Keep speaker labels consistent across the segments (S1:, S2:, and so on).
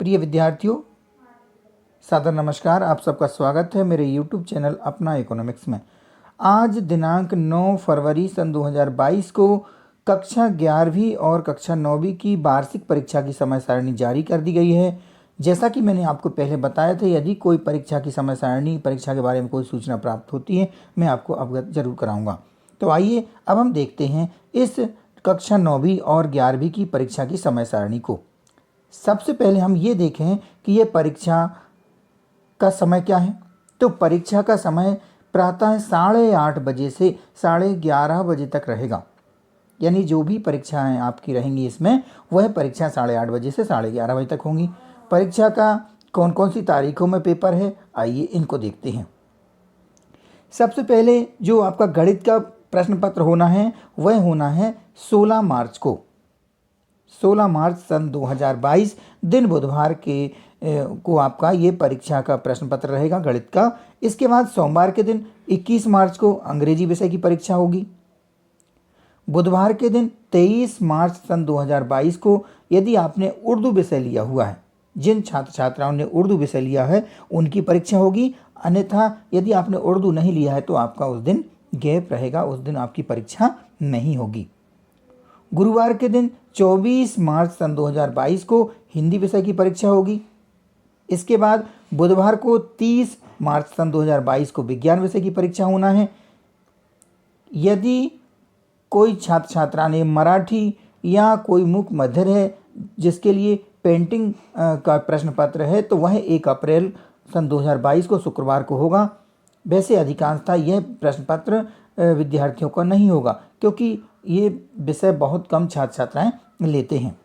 S1: प्रिय विद्यार्थियों, सादर नमस्कार। आप सबका स्वागत है मेरे YouTube चैनल अपना इकोनॉमिक्स में। आज दिनांक 9 फरवरी सन 2022 को कक्षा 11वीं और कक्षा 9वीं की वार्षिक परीक्षा की समय सारणी जारी कर दी गई है। जैसा कि मैंने आपको पहले बताया था, यदि कोई परीक्षा की समय सारणी, परीक्षा के बारे में कोई सूचना प्राप्त होती है, मैं आपको अवगत जरूर कराऊंगा। तो आइए अब हम देखते हैं इस कक्षा 9वीं और 11वीं की परीक्षा की समय सारणी को। सबसे पहले हम ये देखें कि ये परीक्षा का समय क्या है। तो परीक्षा का समय प्रातः 8:30 बजे से 11:30 बजे तक रहेगा। यानी जो भी परीक्षाएं आपकी रहेंगी इसमें, वह परीक्षा 8:30 बजे से 11:30 बजे तक होंगी। परीक्षा का कौन कौन सी तारीखों में पेपर है, आइए इनको देखते हैं। सबसे पहले जो आपका गणित का प्रश्न पत्र होना है, वह होना है 16 मार्च को। 16 मार्च सन 2022 दिन बुधवार को आपका ये परीक्षा का प्रश्न पत्र रहेगा गणित का। इसके बाद सोमवार के दिन 21 मार्च को अंग्रेजी विषय की परीक्षा होगी। बुधवार के दिन 23 मार्च सन 2022 को यदि आपने उर्दू विषय लिया हुआ है, जिन छात्र छात्राओं ने उर्दू विषय लिया है उनकी परीक्षा होगी। अन्यथा यदि आपने उर्दू नहीं लिया है तो आपका उस दिन गैप रहेगा, उस दिन आपकी परीक्षा नहीं होगी। गुरुवार के दिन 24 मार्च सन 2022 को हिंदी विषय की परीक्षा होगी। इसके बाद बुधवार को 30 मार्च सन 2022 को विज्ञान विषय की परीक्षा होना है। यदि कोई छात्र छात्रा ने मराठी या कोई मुख मध्यर है जिसके लिए पेंटिंग का प्रश्न पत्र है, तो वह 1 अप्रैल सन 2022 को शुक्रवार को होगा। वैसे अधिकांशतः यह प्रश्न पत्र विद्यार्थियों का नहीं होगा, क्योंकि ये विषय बहुत कम छात्र छात्राएं लेते हैं।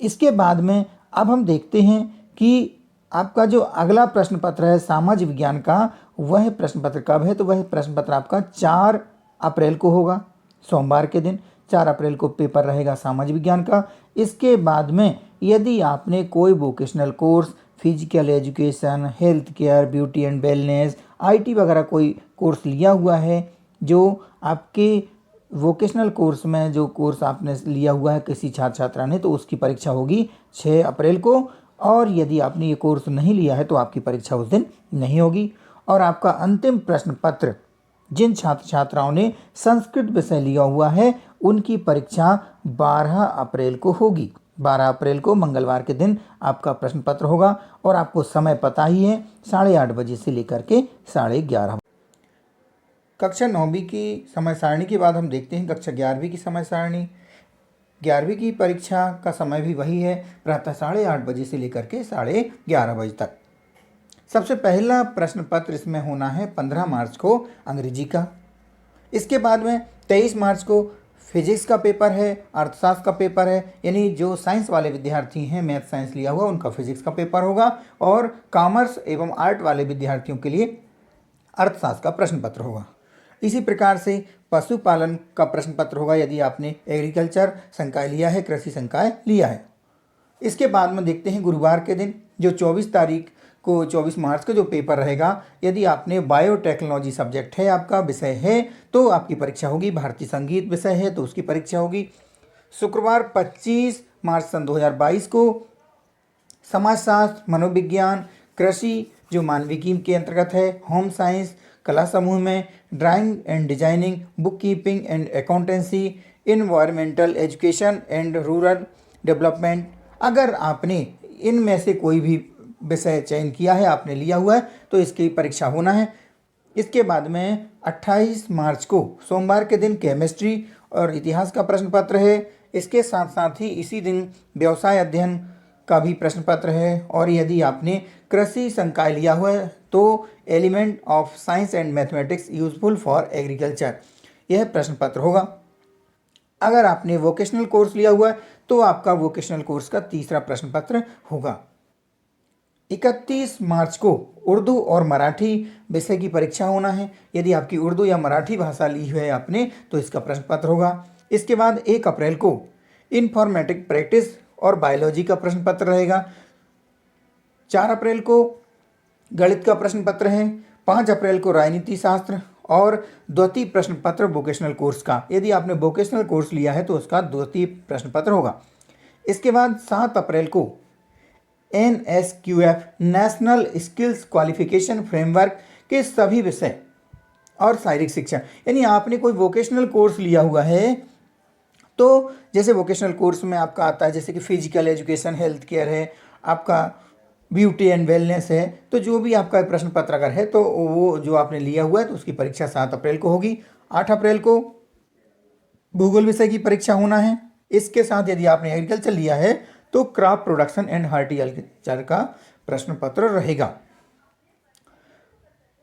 S1: इसके बाद में अब हम देखते हैं कि आपका जो अगला प्रश्न पत्र है सामाजिक विज्ञान का, वह प्रश्न पत्र कब है। तो वह प्रश्न पत्र आपका 4 अप्रैल को होगा, सोमवार के दिन 4 अप्रैल को पेपर रहेगा सामाजिक विज्ञान का। इसके बाद में यदि आपने कोई vocational course, physical education, health care, beauty and wellness, IT वगैरह कोई कोर्स लिया हुआ है, जो आपके वोकेशनल कोर्स में जो कोर्स आपने लिया हुआ है किसी छात्र छात्रा ने, तो उसकी परीक्षा होगी 6 अप्रैल को। और यदि आपने ये कोर्स नहीं लिया है तो आपकी परीक्षा उस दिन नहीं होगी। और आपका अंतिम प्रश्न पत्र जिन छात्र छात्राओं ने संस्कृत विषय लिया हुआ है, उनकी परीक्षा 12 अप्रैल को होगी। 12 अप्रैल को मंगलवार के दिन आपका प्रश्न पत्र होगा। और आपको समय पता ही है, 8:30 बजे से लेकर के 11:30। कक्षा 9वीं की समय सारणी के बाद हम देखते हैं कक्षा 11वीं की समय सारणी। 11वीं की परीक्षा का समय भी वही है, प्रातः 8:30 बजे से लेकर के 11:30 बजे तक। सबसे पहला प्रश्न पत्र इसमें होना है 15 मार्च को अंग्रेजी का। इसके बाद में 23 मार्च को फिजिक्स का पेपर है, अर्थशास्त्र का पेपर है। यानी जो साइंस वाले विद्यार्थी हैं, मैथ साइंस लिया हुआ, उनका फिजिक्स का पेपर होगा। और कॉमर्स एवं आर्ट वाले विद्यार्थियों के लिए अर्थशास्त्र का प्रश्न पत्र होगा। इसी प्रकार से पशुपालन का प्रश्न पत्र होगा यदि आपने एग्रीकल्चर संकाय लिया है, कृषि संकाय लिया है। इसके बाद में देखते हैं गुरुवार के दिन जो 24 मार्च को जो पेपर रहेगा, यदि आपने बायोटेक्नोलॉजी सब्जेक्ट है, आपका विषय है, तो आपकी परीक्षा होगी। भारतीय संगीत विषय है तो उसकी परीक्षा होगी। शुक्रवार 25 मार्च सन 2022 को समाजशास्त्र, मनोविज्ञान, कृषि जो मानविकी के अंतर्गत है, होम साइंस, कला समूह में drawing and designing, book keeping and accountancy, environmental education and rural development. अगर आपने इनमें से कोई भी विषय चयन किया है, आपने लिया हुआ है, तो इसकी परीक्षा होना है। इसके बाद में 28 मार्च को सोमवार के दिन केमिस्ट्री और इतिहास का प्रश्न पत्र है। इसके साथ साथ ही इसी दिन व्यवसाय अध्ययन का भी प्रश्न पत्र है। और यदि आपने कृषि संकाय लिया हुआ है तो element of science and mathematics useful for agriculture, यह प्रश्न पत्र होगा। अगर आपने वोकेशनल कोर्स लिया हुआ है तो आपका वोकेशनल कोर्स का तीसरा प्रश्न पत्र होगा। 31 मार्च को उर्दू और मराठी विषय की परीक्षा होना है। यदि आपकी उर्दू या मराठी भाषा ली है आपने, तो इसका प्रश्न पत्र होगा। इसके बाद 1 अप्रैल को इन्फॉर्मेटिक प्रैक्टिस और बायोलॉजी का प्रश्न पत्र रहेगा। 4 अप्रैल को गणित का प्रश्न पत्र है। 5 अप्रैल को राजनीति शास्त्र और द्वितीय प्रश्न पत्र वोकेशनल कोर्स का। यदि आपने वोकेशनल कोर्स लिया है तो उसका द्वितीय प्रश्न पत्र होगा। इसके बाद 7 अप्रैल को NSQF national skills qualification framework के सभी विषय और शारीरिक शिक्षा, यानी आपने कोई वोकेशनल कोर्स लिया हुआ है तो जैसे वोकेशनल कोर्स में आपका आता है जैसे कि फिजिकल एजुकेशन, हेल्थ केयर है, आपका ब्यूटी एंड वेलनेस है, तो जो भी आपका प्रश्न पत्र अगर है तो वो जो आपने लिया हुआ है तो उसकी परीक्षा 7 अप्रैल को होगी। 8 अप्रैल को भूगोल विषय की परीक्षा होना है। इसके साथ यदि आपने एग्रीकल्चर लिया है तो क्रॉप प्रोडक्शन एंड हॉर्टिकल्चर का प्रश्न पत्र रहेगा।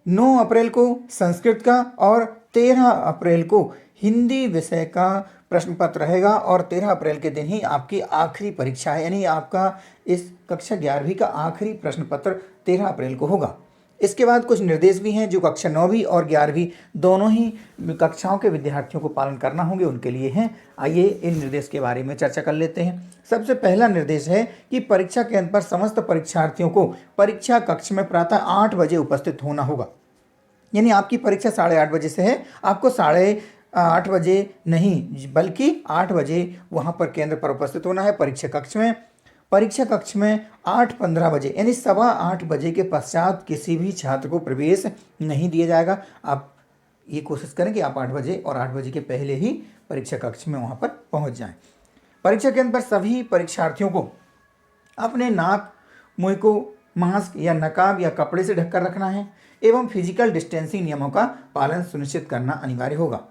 S1: 9 अप्रैल को संस्कृत का और 13 अप्रैल को हिंदी विषय का प्रश्न पत्र रहेगा और 13 अप्रैल के दिन ही आपकी आखिरी परीक्षा है, यानी आपका इस कक्षा 11वीं का आखिरी प्रश्न पत्र 13 अप्रैल को होगा। इसके बाद कुछ निर्देश भी हैं जो कक्षा 9वीं और 11वीं दोनों ही कक्षाओं के विद्यार्थियों को पालन करना होंगे, उनके लिए हैं। आइए इन निर्देश के बारे में चर्चा कर लेते हैं। सबसे पहला निर्देश है कि परीक्षा केंद्र पर समस्त परीक्षार्थियों को परीक्षा कक्ष में प्रातः 8 बजे उपस्थित होना होगा, यानी आपकी परीक्षा 8:30 बजे से है, आपको 8:30 बजे नहीं बल्कि 8 बजे वहाँ पर केंद्र पर उपस्थित होना है परीक्षा कक्ष में। परीक्षा कक्ष में 8:15 बजे यानी 8:15 बजे के पश्चात किसी भी छात्र को प्रवेश नहीं दिया जाएगा। आप ये कोशिश करें कि आप 8 बजे और 8 बजे के पहले ही परीक्षा कक्ष में वहाँ पर पहुँच जाएं। परीक्षा केंद्र पर सभी परीक्षार्थियों को अपने नाक मुँह को मास्क या नकाब या कपड़े से ढककर रखना है एवं फिजिकल डिस्टेंसिंग नियमों का पालन सुनिश्चित करना अनिवार्य होगा।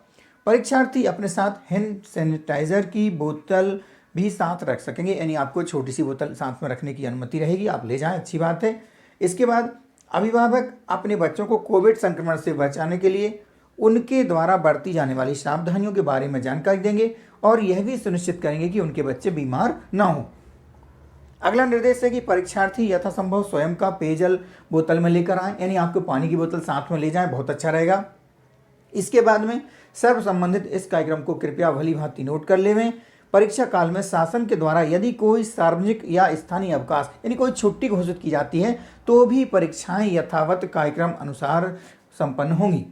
S1: परीक्षार्थी अपने साथ हैंड सैनिटाइजर की बोतल भी साथ रख सकेंगे, यानी आपको छोटी सी बोतल साथ में रखने की अनुमति रहेगी, आप ले जाएं, अच्छी बात है। इसके बाद अभिभावक अपने बच्चों को कोविड संक्रमण से बचाने के लिए उनके द्वारा बरती जाने वाली सावधानियों के बारे में जानकारी देंगे और यह भी सुनिश्चित करेंगे कि उनके बच्चे बीमार ना हों। अगला निर्देश है कि परीक्षार्थी यथासंभव स्वयं का पेयजल बोतल में लेकर आएं, यानी आपको पानी की बोतल साथ में ले जाएं, बहुत अच्छा रहेगा। इसके बाद में सर्व संबंधित इस कार्यक्रम को कृपया भली भांति नोट कर लेवें। परीक्षा काल में शासन के द्वारा यदि कोई सार्वजनिक या स्थानीय अवकाश यानी कोई छुट्टी घोषित की जाती है तो भी परीक्षाएं यथावत कार्यक्रम अनुसार संपन्न होंगी।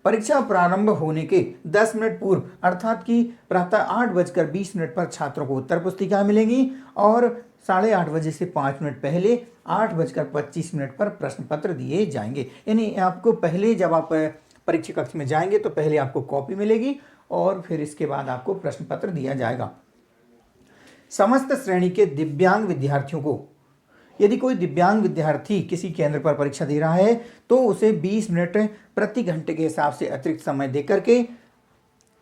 S1: परीक्षा प्रारंभ होने के 10 मिनट पूर्व अर्थात कि प्रातः 8:20 पर छात्रों को उत्तर पुस्तिका मिलेंगी और 8:30 बजे से 5 मिनट पहले 8:25 पर प्रश्न पत्र दिए जाएंगे, यानी आपको पहले जब आप परीक्षा कक्ष में जाएंगे तो पहले आपको कॉपी मिलेगी और फिर इसके बाद आपको प्रश्न पत्र दिया जाएगा। समस्त श्रेणी के दिव्यांग विद्यार्थियों को यदि कोई दिव्यांग विद्यार्थी किसी केंद्र पर परीक्षा दे रहा है तो उसे 20 मिनट प्रति घंटे के हिसाब से अतिरिक्त समय देकर के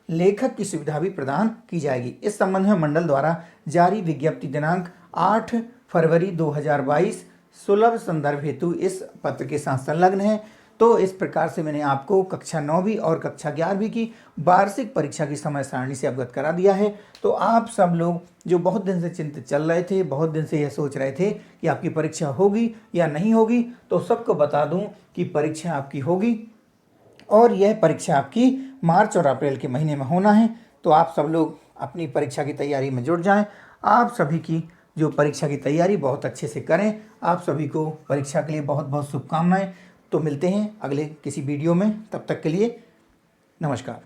S1: लेखक की सुविधा भी प्रदान की जाएगी। इस संबंध में मंडल द्वारा जारी विज्ञप्ति दिनांक 8 फरवरी 2022 सुलभ संदर्भ हेतु इस पत्र के साथ संलग्न है। तो इस प्रकार से मैंने आपको कक्षा 9वीं और कक्षा 11वीं की वार्षिक परीक्षा की समय सारणी से अवगत करा दिया है। तो आप सब लोग जो बहुत दिन से चिंतित चल रहे थे, बहुत दिन से यह सोच रहे थे कि आपकी परीक्षा होगी या नहीं होगी, तो सबको बता दूं कि परीक्षा आपकी होगी और यह परीक्षा आपकी मार्च और अप्रैल के महीने में होना है। तो आप सब लोग अपनी परीक्षा की तैयारी में जुट जाएं। आप सभी की जो परीक्षा की तैयारी बहुत अच्छे से करें। आप सभी को परीक्षा के लिए बहुत बहुत शुभकामनाएं। तो मिलते हैं अगले किसी वीडियो में, तब तक के लिए नमस्कार।